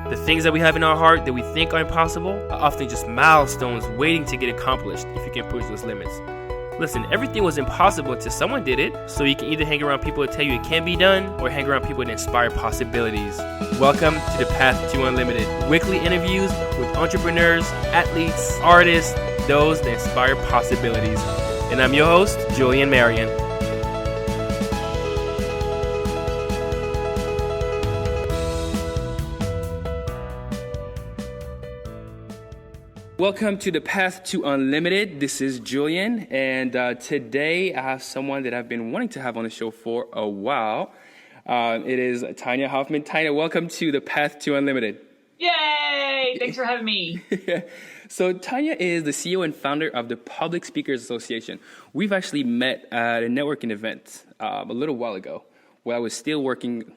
The things that we have in our heart that we think are impossible are often just milestones waiting to get accomplished if you can push those limits. Listen, everything was impossible until someone did it, so you can either hang around people that tell you it can be done or hang around people that inspire possibilities. Welcome to the Path to Unlimited, weekly interviews with entrepreneurs, athletes, artists, those that inspire possibilities. And I'm your host, Julian Marion. Welcome to the Path to Unlimited. This is Julian, and today I have someone that I've been wanting to have on the show for a while. It is Tonya Hofmann. Tonya, welcome to the Path to Unlimited. Yay! Thanks for having me. So Tonya is the CEO and founder of the Public Speakers Association. We've actually met at a networking event a little while ago where I was still working.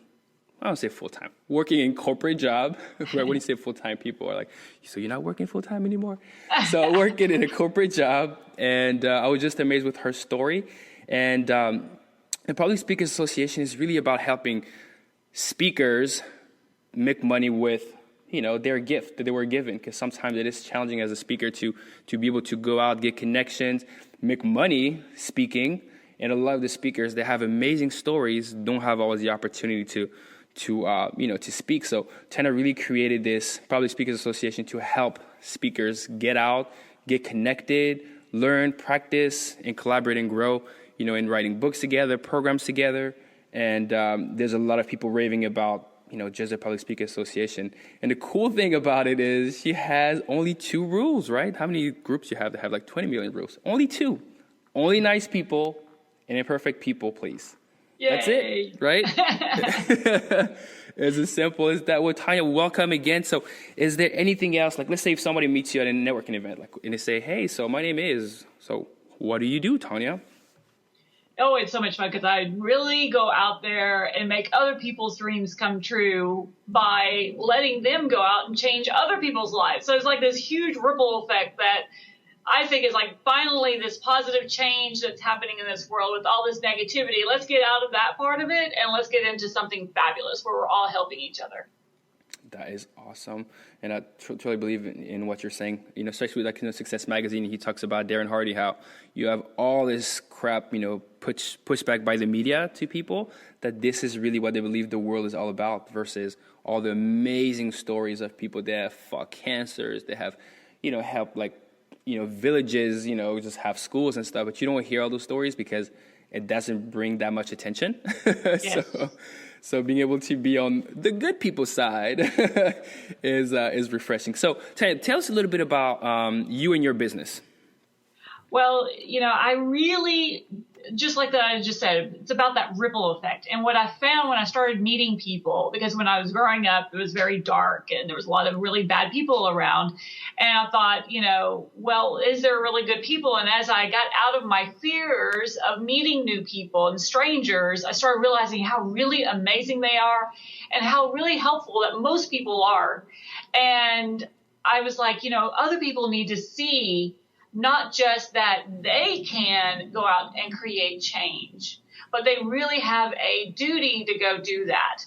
I don't say full-time, working in corporate job, right? When you say full-time, people are like, so you're not working full-time anymore? So working in a corporate job, and I was just amazed with her story. And the Public Speakers Association is really about helping speakers make money with, their gift that they were given, because sometimes it is challenging as a speaker to be able to go out, get connections, make money speaking. And a lot of the speakers that have amazing stories don't have always the opportunity to speak. So Tonya really created this Public Speakers Association to help speakers get out, get connected, learn, practice, and collaborate and grow, in writing books together, programs together. And there's a lot of people raving about, just the Public Speakers Association. And the cool thing about it is she has only 2 rules, right? How many groups you have that have like 20 million rules? Only 2. Only nice people and imperfect people, please. Yay. That's it, right? It's as simple as that. Well, Tonya, welcome again. So is there anything else? Like, let's say if somebody meets you at a networking event, and they say, hey, so my name is, so what do you do, Tonya? Oh, it's so much fun because I really go out there and make other people's dreams come true by letting them go out and change other people's lives. So it's like this huge ripple effect that I think is like finally this positive change that's happening in this world with all this negativity. Let's get out of that part of it and let's get into something fabulous where we're all helping each other. That is awesome. And I truly believe in what you're saying, especially with Success Magazine. He talks about Darren Hardy, how you have all this crap, pushed back by the media to people, that this is really what they believe the world is all about versus all the amazing stories of people that have fought cancers, they have, helped villages, just have schools and stuff, but you don't hear all those stories because it doesn't bring that much attention. Yes. So being able to be on the good people's side is refreshing. So tell us a little bit about you and your business. Well, I really, just like that I just said, it's about that ripple effect. And what I found when I started meeting people, because when I was growing up, it was very dark and there was a lot of really bad people around. And I thought, well, is there really good people? And as I got out of my fears of meeting new people and strangers, I started realizing how really amazing they are and how really helpful that most people are. And I was like, other people need to see not just that they can go out and create change, but they really have a duty to go do that.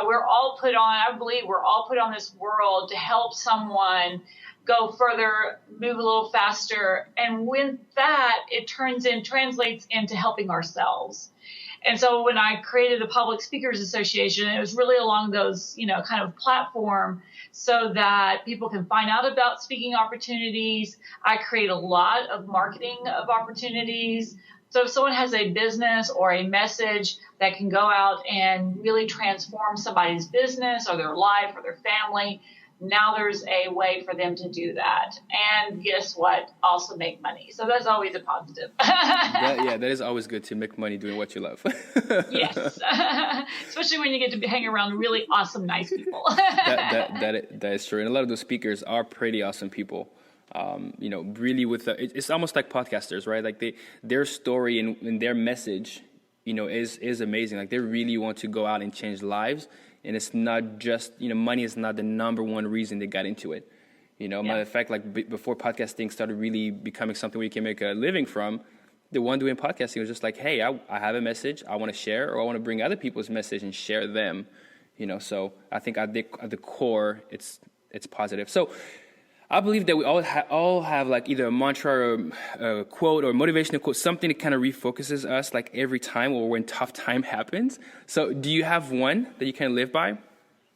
We're all put on, I believe we're all put on this world to help someone go further, move a little faster. And with that, it translates into helping ourselves. And so when I created the Public Speakers Association, it was really along those, kind of platform so that people can find out about speaking opportunities. I create a lot of marketing of opportunities. So if someone has a business or a message that can go out and really transform somebody's business or their life or their family, now there's a way for them to do that. And guess what? Also make money. So that's always a positive. That is always good to make money doing what you love. Yes. Especially when you get to hang around really awesome, nice people. that is true. And a lot of those speakers are pretty awesome people. Really it's almost like podcasters, right? Like their story and their message, is amazing. Like they really want to go out and change lives. And it's not just, money is not the number one reason they got into it. Matter of fact, before podcasting started really becoming something we can make a living from, the one doing podcasting was just like, hey, I have a message I want to share, or I want to bring other people's message and share them. So I think at the core, it's positive. So I believe that we all have like either a mantra or a quote or motivational quote, something that kind of refocuses us like every time or when tough time happens. So do you have one that you kind of live by?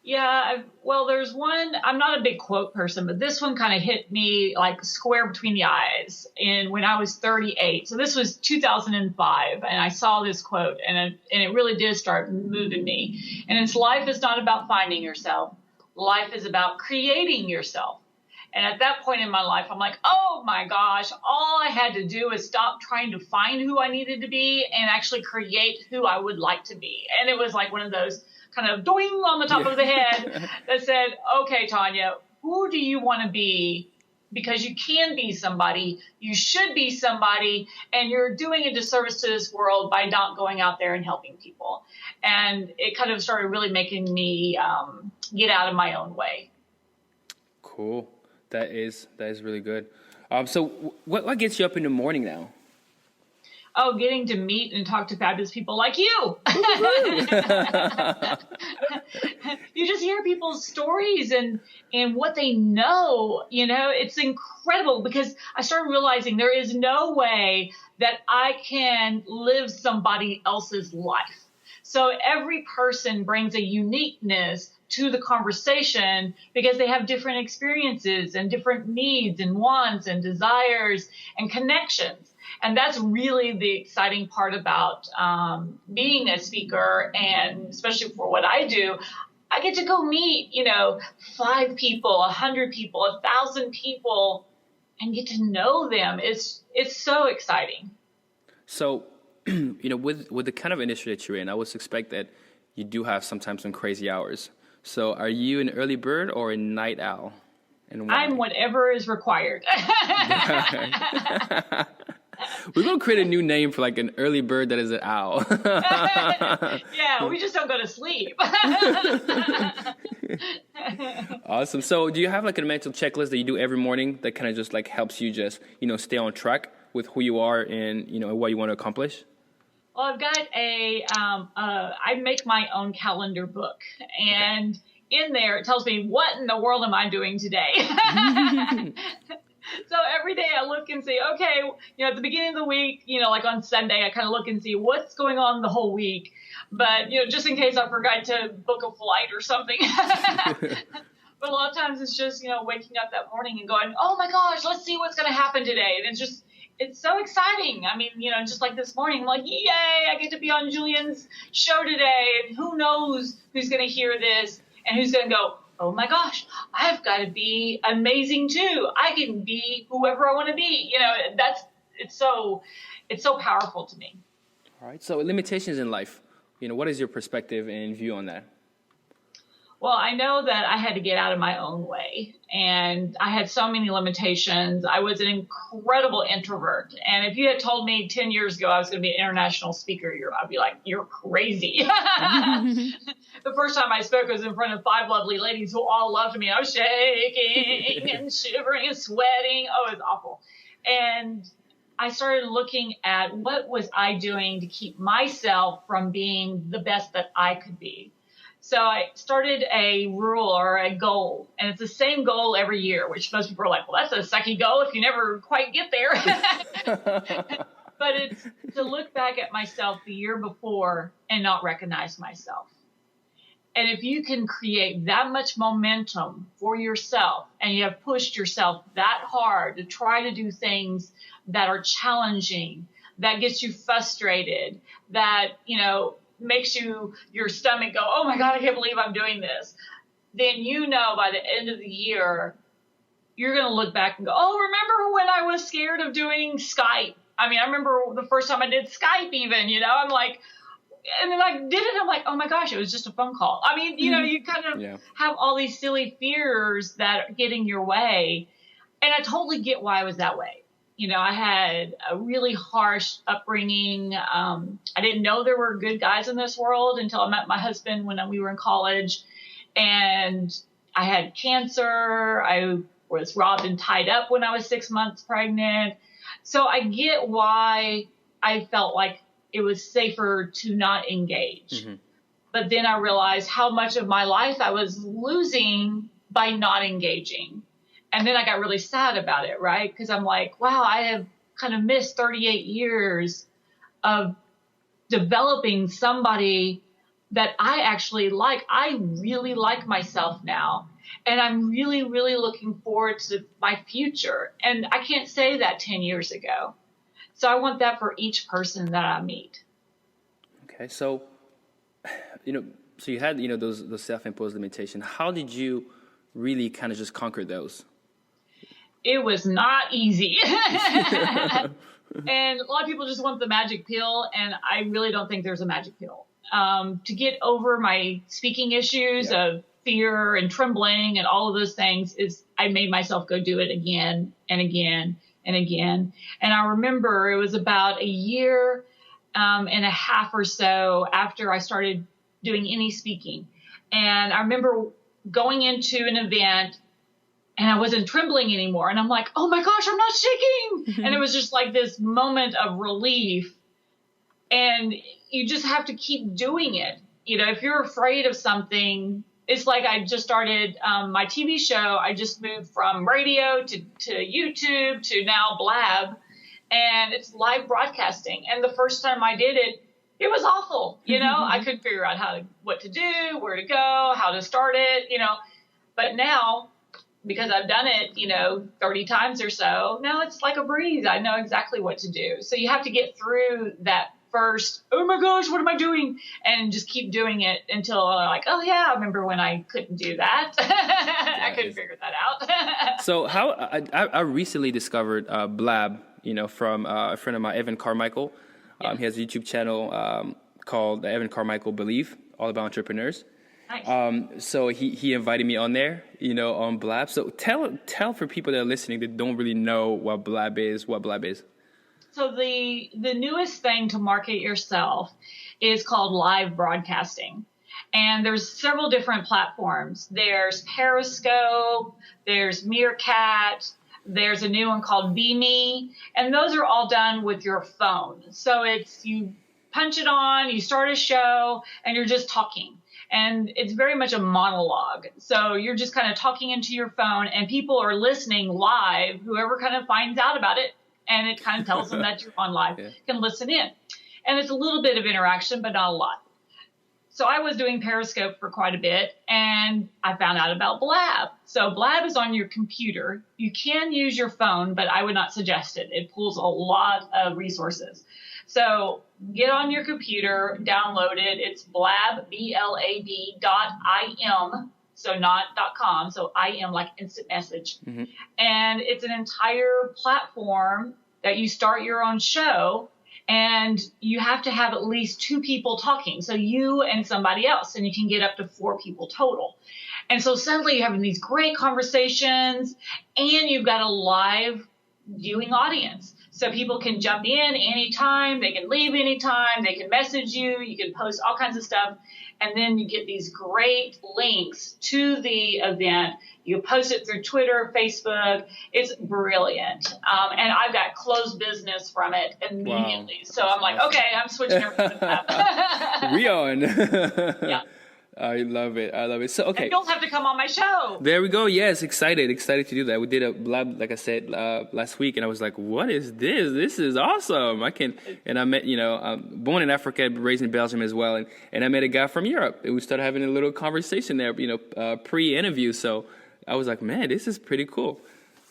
Yeah, well, there's one. I'm not a big quote person, but this one kind of hit me like square between the eyes when I was 38. So this was 2005, and I saw this quote, and it really did start moving me. And it's, life is not about finding yourself. Life is about creating yourself. And at that point in my life, I'm like, oh my gosh, all I had to do was stop trying to find who I needed to be and actually create who I would like to be. And it was like one of those kind of doing on the top of the head that said, okay, Tonya, who do you want to be? Because you can be somebody, you should be somebody, and you're doing a disservice to this world by not going out there and helping people. And it kind of started really making me get out of my own way. Cool. That is really good. So what gets you up in the morning now? Oh, getting to meet and talk to fabulous people like you. You just hear people's stories and what they know. It's incredible, because I started realizing there is no way that I can live somebody else's life. So every person brings a uniqueness to the conversation because they have different experiences and different needs and wants and desires and connections. And that's really the exciting part about being a speaker, and especially for what I do. I get to go meet, 5 people, 100 people, 1,000 people, and get to know them. It's so exciting. So, with the kind of industry that you're in, I would suspect that you do have sometimes some crazy hours. So are you an early bird or a night owl? And why? I'm whatever is required. We're going to create a new name for like an early bird that is an owl. Yeah, we just don't go to sleep. Awesome. So do you have like a mental checklist that you do every morning that kind of just like helps you just, stay on track with who you are and, what you want to accomplish? Well, I've got I make my own calendar book, and in there it tells me what in the world am I doing today. So every day I look and see, okay, at the beginning of the week, like on Sunday, I kind of look and see what's going on the whole week. But, just in case I forgot to book a flight or something. But a lot of times it's just, waking up that morning and going, oh my gosh, let's see what's going to happen today. And it's so exciting. I mean, just like this morning, I'm like, yay, I get to be on Julian's show today. And who knows who's going to hear this and who's going to go, oh my gosh, I've got to be amazing too. I can be whoever I want to be. It's so powerful to me. All right. So limitations in life, what is your perspective and view on that? Well, I know that I had to get out of my own way, and I had so many limitations. I was an incredible introvert. And if you had told me 10 years ago I was going to be an international speaker, I'd be like, you're crazy. The first time I spoke was in front of 5 lovely ladies who all loved me. I was shaking and shivering and sweating. Oh, it was awful. And I started looking at what was I doing to keep myself from being the best that I could be. So I started a rule or a goal, and it's the same goal every year, which most people are like, well, that's a sucky goal if you never quite get there. But it's to look back at myself the year before and not recognize myself. And if you can create that much momentum for yourself, and you have pushed yourself that hard to try to do things that are challenging, that gets you frustrated, that, makes your stomach go, oh my God, I can't believe I'm doing this. Then by the end of the year, you're going to look back and go, oh, remember when I was scared of doing Skype? I mean, I remember the first time I did Skype even, I'm like, and then I did it. I'm like, oh my gosh, it was just a phone call. I mean, you kind of have all these silly fears that get in your way. And I totally get why I was that way. I had a really harsh upbringing. I didn't know there were good guys in this world until I met my husband when we were in college. And I had cancer. I was robbed and tied up when I was 6 months pregnant. So I get why I felt like it was safer to not engage. Mm-hmm. But then I realized how much of my life I was losing by not engaging. And then I got really sad about it, right? Because I'm like, wow, I have kind of missed 38 years of developing somebody that I actually like. I really like myself now. And I'm really, really looking forward to my future. And I can't say that 10 years ago. So I want that for each person that I meet. Okay, so so you had those self-imposed limitations. How did you really kind of just conquer those? It was not easy. And a lot of people just want the magic pill, and I really don't think there's a magic pill. To get over my speaking issues of fear and trembling and all of those things I made myself go do it again and again and again. And I remember it was about a year and a half or so after I started doing any speaking. And I remember going into an event and I wasn't trembling anymore. And I'm like, oh my gosh, I'm not shaking. And it was just like this moment of relief. And you just have to keep doing it. If you're afraid of something, it's like I just started my TV show. I just moved from radio to YouTube to now Blab. And it's live broadcasting. And the first time I did it, it was awful. I couldn't figure out what to do, where to go, how to start it, But now, because I've done it, 30 times or so, now it's like a breeze. I know exactly what to do. So you have to get through that first, oh my gosh, what am I doing? And just keep doing it until like, oh yeah, I remember when I couldn't do that. I couldn't figure that out. So how I recently discovered Blab, from a friend of mine, Evan Carmichael. He has a YouTube channel called Evan Carmichael Believe, all about entrepreneurs. Nice. So he invited me on there, on Blab. So tell for people that are listening that don't really know what Blab is. So the newest thing to market yourself is called live broadcasting. And there's several different platforms. There's Periscope, there's Meerkat, there's a new one called BeMe, and those are all done with your phone. So it's you punch it on, you start a show, and you're just talking. And it's very much a monologue. So you're just kind of talking into your phone, and people are listening live, whoever kind of finds out about it, and it kind of tells them that you're on live, can listen in. And it's a little bit of interaction, but not a lot. So I was doing Periscope for quite a bit, and I found out about Blab. So Blab is on your computer. You can use your phone, but I would not suggest it. It pulls a lot of resources. So get on your computer, download it. It's Blab, BLAB.im, so not .com, so IM like instant message. Mm-hmm. And it's an entire platform that you start your own show, and you have to have at least 2 people talking. So you and somebody else, and you can get up to 4 people total. And so suddenly you're having these great conversations, and you've got a live viewing audience. So people can jump in anytime, they can leave anytime, they can message you, you can post all kinds of stuff, and then you get these great links to the event. You post it through Twitter, Facebook. It's brilliant. And I've got closed business from it immediately. Wow. So I'm like, awesome. Okay, I'm switching everything up. We on. Yeah. I love it. So, okay. And you'll have to come on my show. There we go. Yes, excited to do that. We did a Blab, like I said, last week, and I was like, what is this? This is awesome. And I met, I'm born in Africa, raised in Belgium as well, and I met a guy from Europe, and we started having a little conversation there, pre-interview. So I was like, man, this is pretty cool.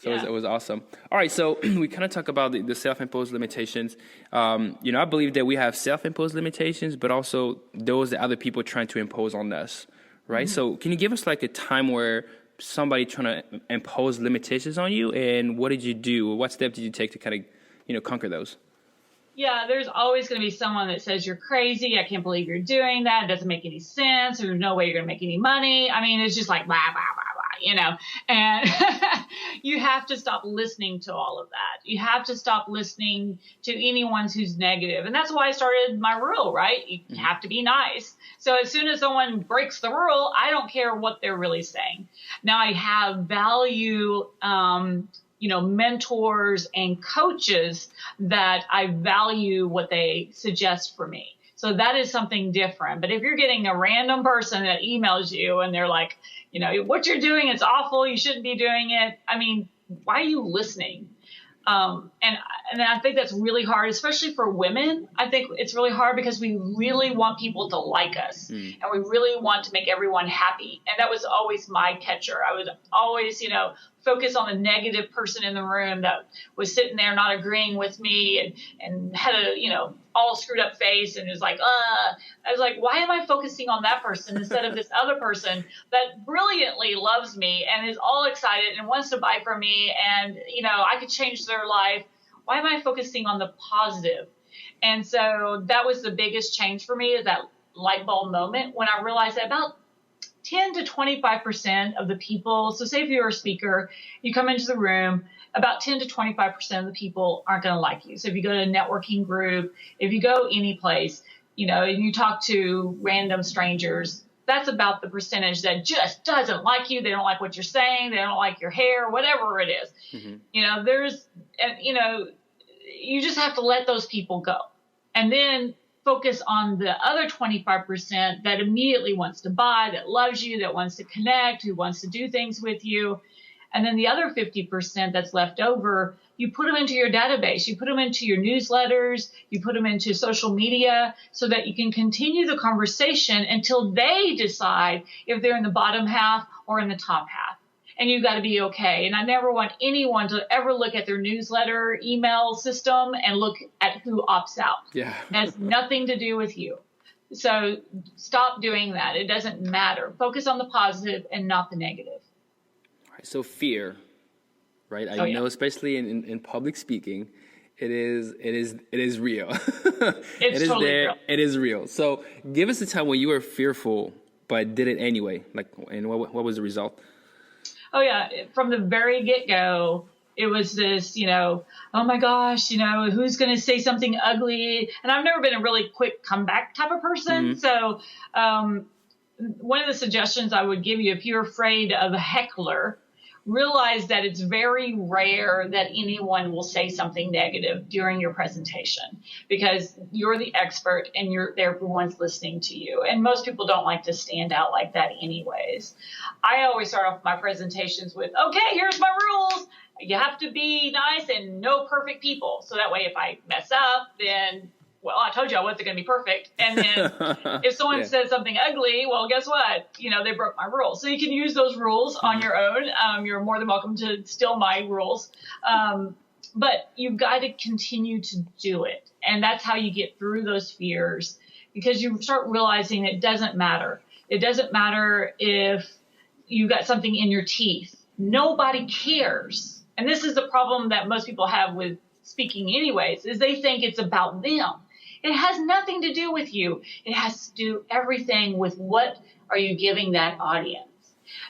So yeah. It was awesome. All right, so we kind of talk about the self-imposed limitations. I believe that we have self-imposed limitations, but also those that other people are trying to impose on us, right? Mm-hmm. So can you give us like a time where somebody trying to impose limitations on you, and what did you do? What steps did you take to kind of, conquer those? Yeah, there's always going to be someone that says you're crazy. I can't believe you're doing that. It doesn't make any sense. There's no way you're going to make any money. I mean, it's just like blah, blah, blah. And you have to stop listening to all of that. You have to stop listening to anyone who's negative. And that's why I started my rule, right? You have to be nice. So as soon as someone breaks the rule, I don't care what they're really saying. Now I have value, mentors and coaches that I value what they suggest for me. So that is something different. But if you're getting a random person that emails you and they're like, what you're doing is awful, you shouldn't be doing it. I mean, why are you listening? And I think that's really hard, especially for women. I think it's really hard because we really want people to like us and we really want to make everyone happy. And that was always my catcher. I would always, focus on the negative person in the room that was sitting there not agreeing with me and had a, all screwed up face and was like, I was like, why am I focusing on that person instead of this other person that brilliantly loves me and is all excited and wants to buy from me and, I could change their life. Why am I focusing on the positive? And so that was the biggest change for me, is that light bulb moment when I realized that about 10 to 25% of the people, so say if you're a speaker, you come into the room, about 10 to 25% of the people aren't going to like you. So if you go to a networking group, if you go any place, and you talk to random strangers, that's about the percentage that just doesn't like you. They don't like what you're saying. They don't like your hair, whatever it is. You just have to let those people go. And then focus on the other 25% that immediately wants to buy, that loves you, that wants to connect, who wants to do things with you. And then the other 50% that's left over, you put them into your database, you put them into your newsletters, you put them into social media so that you can continue the conversation until they decide if they're in the bottom half or in the top half. And you've got to be okay. And I never want anyone to ever look at their newsletter email system and look at who opts out. Yeah. It has nothing to do with you. So stop doing that. It doesn't matter. Focus on the positive and not the negative. All right, so fear, right? I know, especially in public speaking, it is real. It's totally real. It is real. So give us a time when you were fearful but did it anyway. And what was the result? Oh, yeah. From the very get-go, it was this, oh, my gosh, who's going to say something ugly? And I've never been a really quick comeback type of person. Mm-hmm. So one of the suggestions I would give you, if you're afraid of a heckler, realize that it's very rare that anyone will say something negative during your presentation because you're the expert and everyone's listening to you. And most people don't like to stand out like that anyways. I always start off my presentations with, okay, here's my rules. You have to be nice and no perfect people. So that way, if I mess up, then well, I told you I wasn't going to be perfect. And then if someone says something ugly, well, guess what? They broke my rules. So you can use those rules on your own. You're more than welcome to steal my rules. But you've got to continue to do it. And that's how you get through those fears, because you start realizing it doesn't matter. It doesn't matter if you got something in your teeth. Nobody cares. And this is the problem that most people have with speaking anyways, is they think it's about them. It has nothing to do with you. It has to do everything with what are you giving that audience.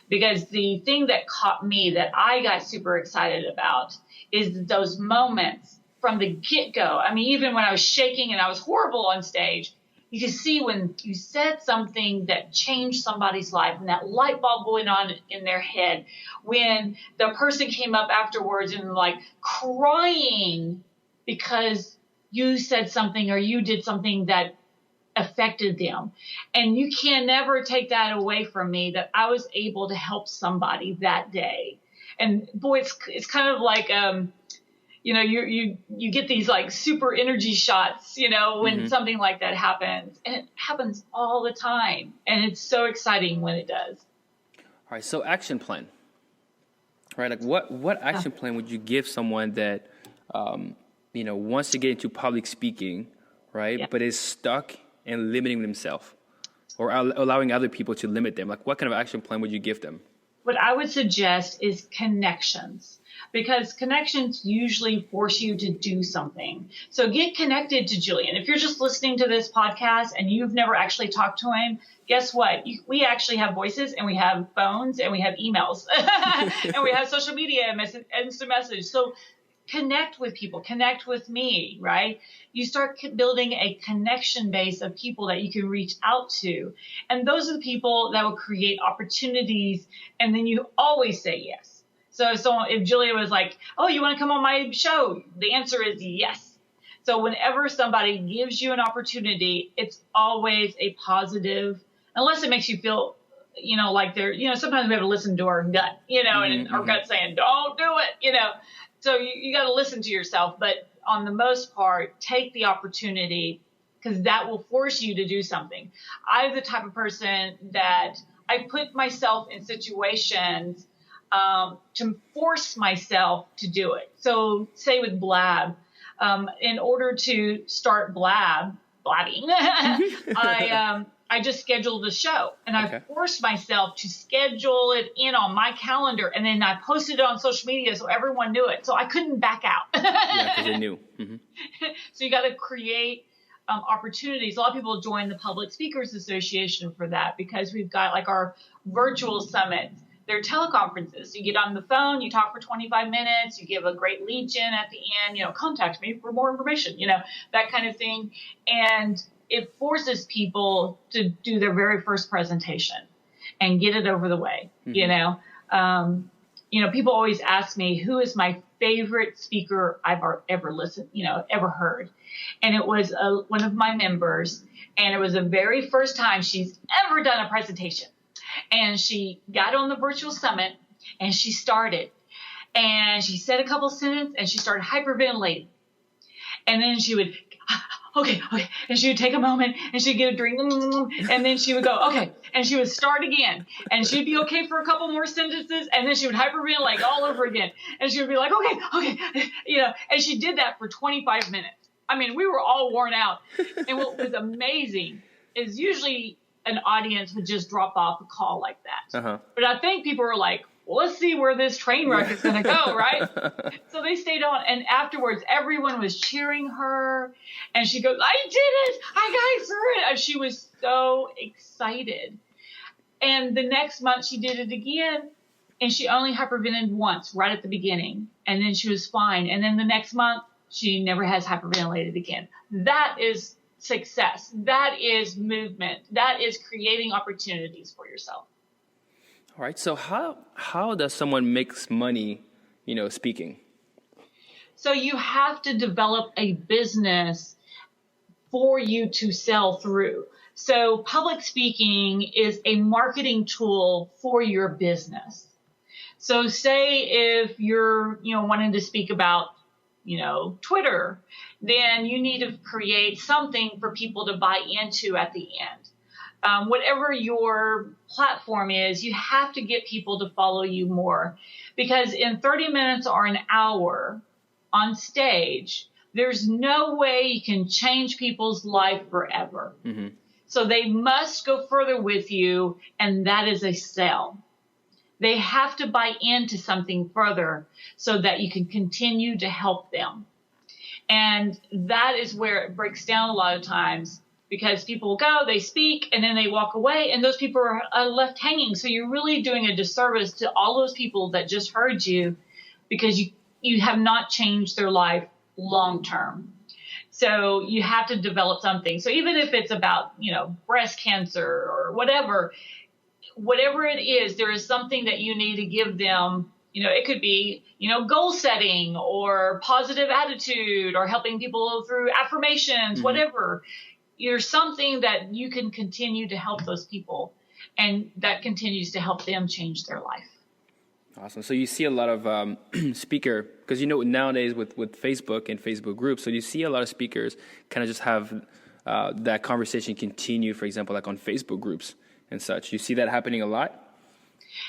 Because the thing that caught me that I got super excited about is those moments from the get-go. I mean, even when I was shaking and I was horrible on stage, you could see when you said something that changed somebody's life and that light bulb going on in their head, when the person came up afterwards and like crying because you said something or you did something that affected them. And you can never take that away from me, that I was able to help somebody that day. And boy, it's kind of like, you get these like super energy shots, when something like that happens, and it happens all the time. And it's so exciting when it does. All right. So action plan, right? Like what action plan would you give someone that, wants to get into public speaking, right? Yeah. But is stuck and limiting themselves or allowing other people to limit them? Like what kind of action plan would you give them? What I would suggest is connections, because connections usually force you to do something. So get connected to Julian. If you're just listening to this podcast and you've never actually talked to him, guess what? We actually have voices and we have phones and we have emails and we have social media and instant message. So connect with people, connect with me, right? You start building a connection base of people that you can reach out to. And those are the people that will create opportunities. And then you always say yes. So if Julia was like, oh, you want to come on my show? The answer is yes. So whenever somebody gives you an opportunity, it's always a positive, unless it makes you feel, like they're, sometimes we have to listen to our gut, and our gut saying, don't do it, So you got to listen to yourself. But on the most part, take the opportunity, because that will force you to do something. I'm the type of person that I put myself in situations to force myself to do it. So say with Blab, in order to start blabbing, I just scheduled a show, and I forced myself to schedule it in on my calendar, and then I posted it on social media so everyone knew it. So I couldn't back out. Yeah, because they knew. So you got to create opportunities. A lot of people join the Public Speakers Association for that, because we've got like our virtual summits. They're teleconferences. You get on the phone, you talk for 25 minutes, you give a great lead gen at the end, contact me for more information, that kind of thing. And it forces people to do their very first presentation and get it over the way. People always ask me, who is my favorite speaker I've ever listened, ever heard? And it was one of my members, and it was the very first time she's ever done a presentation. And she got on the virtual summit, and she started, and she said a couple sentences, and she started hyperventilating. And then she would, okay. And she would take a moment, and she'd get a drink, and then she would go, okay. And she would start again, and she'd be okay for a couple more sentences, and then she would hyperventilate all over again. And she would be like, okay. And she did that for 25 minutes. I mean, we were all worn out. And what was amazing is usually an audience would just drop off a call like that. But I think people were like, well, let's see where this train wreck is going to go, right? So they stayed on, and afterwards, everyone was cheering her, and she goes, I did it! I got through it! And she was so excited. And the next month, she did it again, and she only hyperventilated once, right at the beginning, and then she was fine. And then the next month, she never has hyperventilated again. That is success. That is movement. That is creating opportunities for yourself. All right. So how does someone make money, speaking? So you have to develop a business for you to sell through. So public speaking is a marketing tool for your business. So say if you're, wanting to speak about, Twitter, then you need to create something for people to buy into at the end. Whatever your platform is, you have to get people to follow you more, because in 30 minutes or an hour on stage, there's no way you can change people's life forever. So they must go further with you, and that is a sell. They have to buy into something further so that you can continue to help them. And that is where it breaks down a lot of times, because people will go, they speak, and then they walk away, and those people are left hanging. So you're really doing a disservice to all those people that just heard you, because you have not changed their life long term. So you have to develop something. So even if it's about, breast cancer or whatever it is, there is something that you need to give them. It could be, goal setting or positive attitude or helping people through affirmations, whatever. There's something that you can continue to help those people, and that continues to help them change their life. Awesome. So you see a lot of speaker, because nowadays with Facebook and Facebook groups, so you see a lot of speakers kind of just have that conversation continue, for example, like on Facebook groups and such. You see that happening a lot?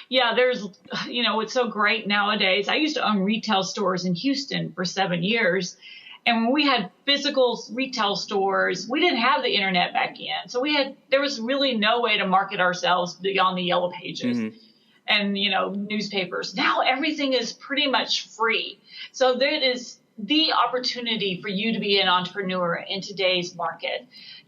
Yeah, there's, it's so great nowadays. I used to own retail stores in Houston for 7 years. And when we had physical retail stores, we didn't have the internet back then. So there was really no way to market ourselves beyond the yellow pages and, newspapers. Now everything is pretty much free. So there is the opportunity for you to be an entrepreneur in today's market,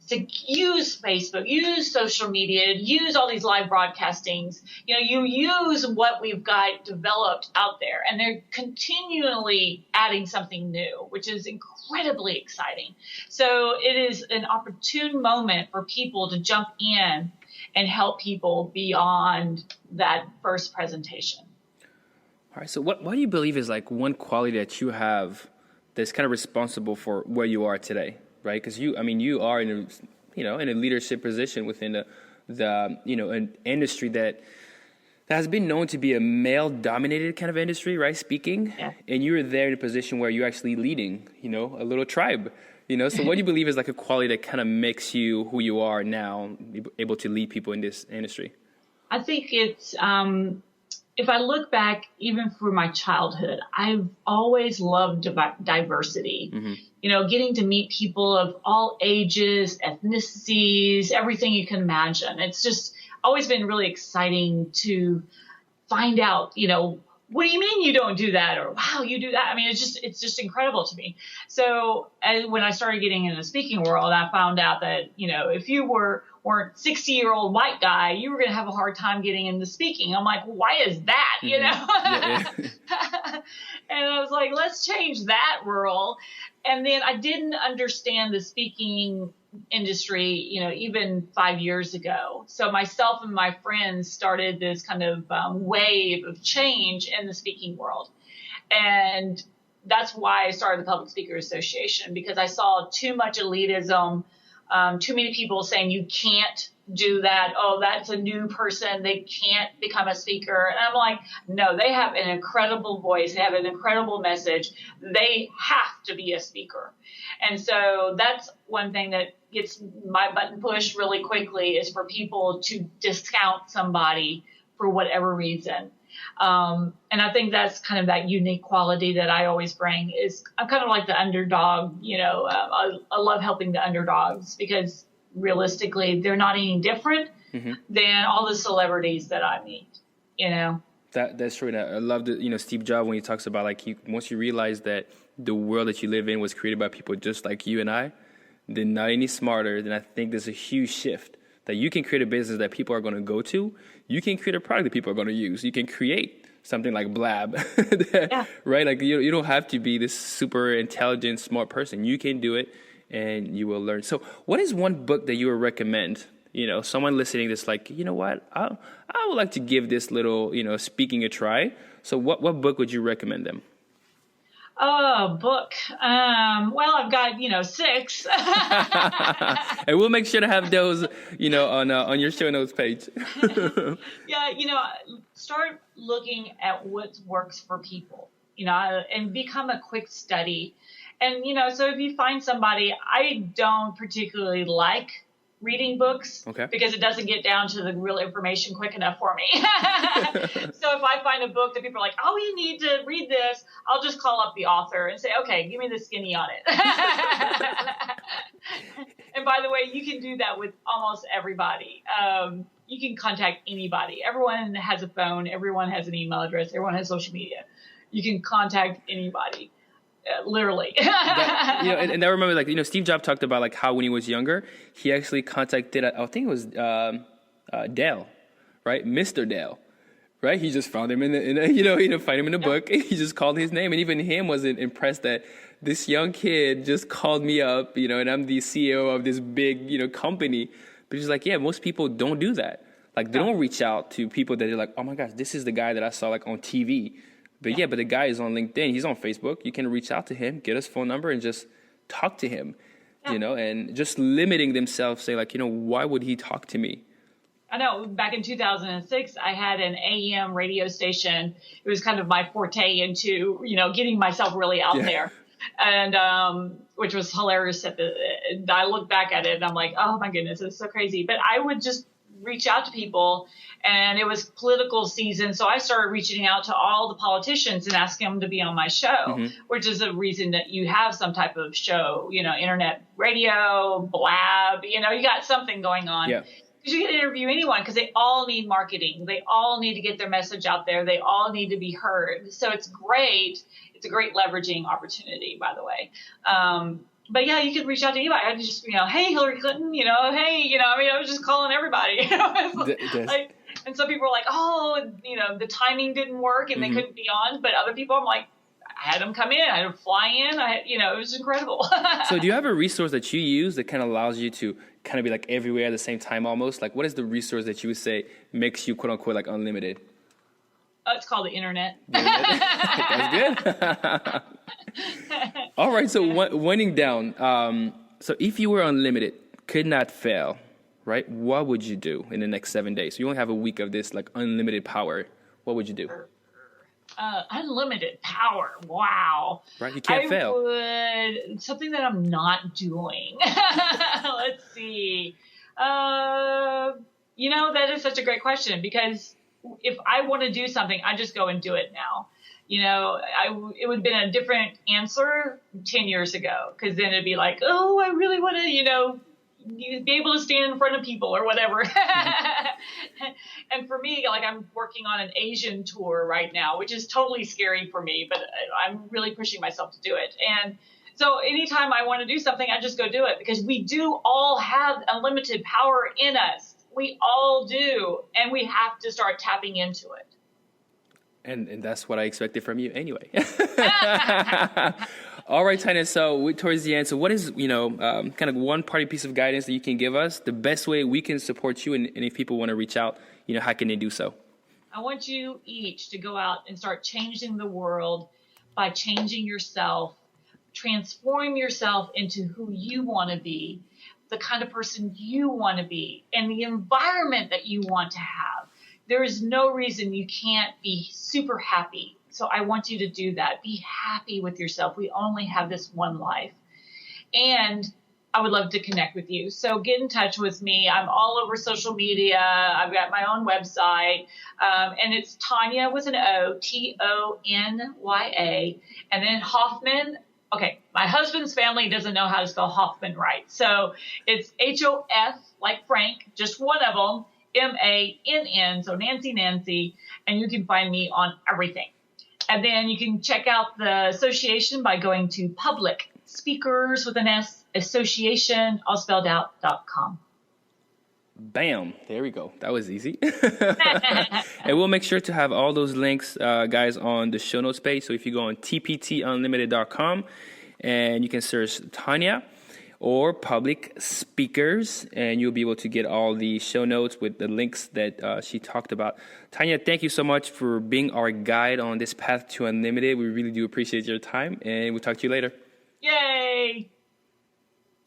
to use Facebook, use social media, use all these live broadcastings. You use what we've got developed out there, and they're continually adding something new, which is incredibly exciting. So it is an opportune moment for people to jump in and help people beyond that first presentation. All right. So what do you believe is like one quality that you have that's kind of responsible for where you are today, right? Because you are in a, in a leadership position within an industry that has been known to be a male-dominated kind of industry, right? Speaking, and you're there in a position where you're actually leading, a little tribe, So what do you believe is like a quality that kind of makes you who you are now, able to lead people in this industry? I think it's, if I look back, even through my childhood, I've always loved diversity. Getting to meet people of all ages, ethnicities, everything you can imagine. It's just always been really exciting to find out, what do you mean you don't do that? Or, wow, you do that. I mean, it's just incredible to me. So when I started getting into the speaking world, I found out that, if you weren't 60-year-old white guy, you were going to have a hard time getting into speaking. I'm like, why is that? And I was like, let's change that rule. And then I didn't understand the speaking industry, even 5 years ago. So myself and my friends started this kind of wave of change in the speaking world. And that's why I started the Public Speakers Association, because I saw too much elitism, too many people saying you can't do that. Oh, that's a new person. They can't become a speaker. And I'm like, no, they have an incredible voice. They have an incredible message. They have to be a speaker. And so that's one thing that gets my button pushed really quickly, is for people to discount somebody for whatever reason. And I think that's kind of that unique quality that I always bring. Is I'm kind of like the underdog, I love helping the underdogs, because realistically, they're not any different than all the celebrities that I meet, That's true. And I love Steve Jobs, when he talks about once you realize that the world that you live in was created by people just like you and I, they're not any smarter. Then I think there's a huge shift that you can create a business that people are going to go to. You can create a product that people are going to use. You can create something like Blab, right? Like you don't have to be this super intelligent, smart person. You can do it, and you will learn. So what is one book that you would recommend? Someone listening that's like, what? I would like to give this little, speaking a try. So what book would you recommend them? Oh, book. Well, I've got, 6. And we'll make sure to have those, on your show notes page. Yeah, start looking at what works for people, and become a quick study. And, so if you find somebody, I don't particularly like reading books, because it doesn't get down to the real information quick enough for me. So if I find a book that people are like, oh, you need to read this, I'll just call up the author and say, okay, give me the skinny on it. And by the way, you can do that with almost everybody. You can contact anybody. Everyone has a phone. Everyone has an email address. Everyone has social media. You can contact anybody. Literally. And I remember, Steve Jobs talked about how when he was younger, he actually contacted, I think it was Dale, right? Mr. Dale, right? He just found him he didn't find him in the book. He just called his name, and even him wasn't impressed that this young kid just called me up, and I'm the CEO of this big, company. But he's like, yeah, most people don't do that. They don't reach out to people that are like, oh my gosh, this is the guy that I saw on TV. But but the guy is on LinkedIn. He's on Facebook. You can reach out to him, get his phone number, and just talk to him, and just limiting themselves, say why would he talk to me? I know back in 2006, I had an AM radio station. It was kind of my forte into, getting myself really out there. And, which was hilarious. I look back at it and I'm like, oh my goodness, it's so crazy. But I would just reach out to people, and it was political season. So I started reaching out to all the politicians and asking them to be on my show, which is a reason that you have some type of show, internet radio, Blab, you got something going on. Yeah. Because you can interview anyone, because they all need marketing. They all need to get their message out there. They all need to be heard. So it's great. It's a great leveraging opportunity, by the way. But yeah, you could reach out to anybody. I just, hey, Hillary Clinton, hey, I was just calling everybody. And some people are like, oh, the timing didn't work and they couldn't be on. But other people, I'm like, I had them come in, I had them fly in. It was incredible. So do you have a resource that you use that kind of allows you to kind of be everywhere at the same time almost? What is the resource that you would say makes you quote unquote unlimited? It's called the internet. That's good. All right, so winding down. So if you were unlimited, could not fail, right? What would you do in the next 7 days? So you only have a week of this like unlimited power. What would you do? Unlimited power. Wow. Right, you can't fail. Something that I'm not doing. Let's see. That is such a great question, because if I want to do something, I just go and do it now. It would have been a different answer 10 years ago, because then it'd be like, oh, I really want to, be able to stand in front of people or whatever. And for me, like, I'm working on an Asian tour right now, which is totally scary for me, but I'm really pushing myself to do it. And so anytime I want to do something, I just go do it, because we do all have unlimited power in us. We all do. And we have to start tapping into it. And that's what I expected from you anyway. All right, Tonya, so towards the end, so what is, kind of one party piece of guidance that you can give us, the best way we can support you, and if people want to reach out, how can they do so? I want you each to go out and start changing the world by changing yourself, transform yourself into who you want to be, the kind of person you want to be, and the environment that you want to have. There is no reason you can't be super happy. So I want you to do that. Be happy with yourself. We only have this one life. And I would love to connect with you. So get in touch with me. I'm all over social media. I've got my own website. And it's Tonya with an O, Tonya. And then Hofmann. Okay, my husband's family doesn't know how to spell Hofmann right. So it's Hof, like Frank, just one of them, Mann, so Nancy. And you can find me on everything. And then you can check out the association by going to Public Speakers with an S, association, all spelled out, .com. Bam. There we go. That was easy. And we'll make sure to have all those links, guys, on the show notes page. So if you go on tptunlimited.com and you can search Tonya or Public Speakers, and you'll be able to get all the show notes with the links that she talked about. Tonya, thank you so much for being our guide on this path to unlimited. We really do appreciate your time, and we'll talk to you later. Yay!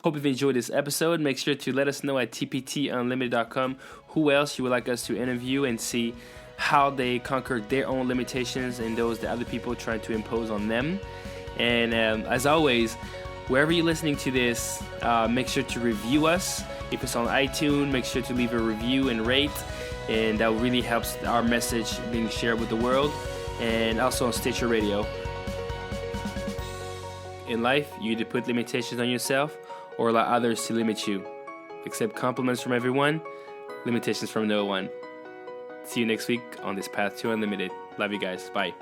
Hope you've enjoyed this episode. Make sure to let us know at tptunlimited.com who else you would like us to interview and see how they conquered their own limitations and those that other people trying to impose on them. And as always, wherever you're listening to this, make sure to review us. If it's on iTunes, make sure to leave a review and rate. And that really helps our message being shared with the world. And also on Stitcher Radio. In life, you either put limitations on yourself or allow others to limit you. Accept compliments from everyone, limitations from no one. See you next week on this path to unlimited. Love you guys. Bye.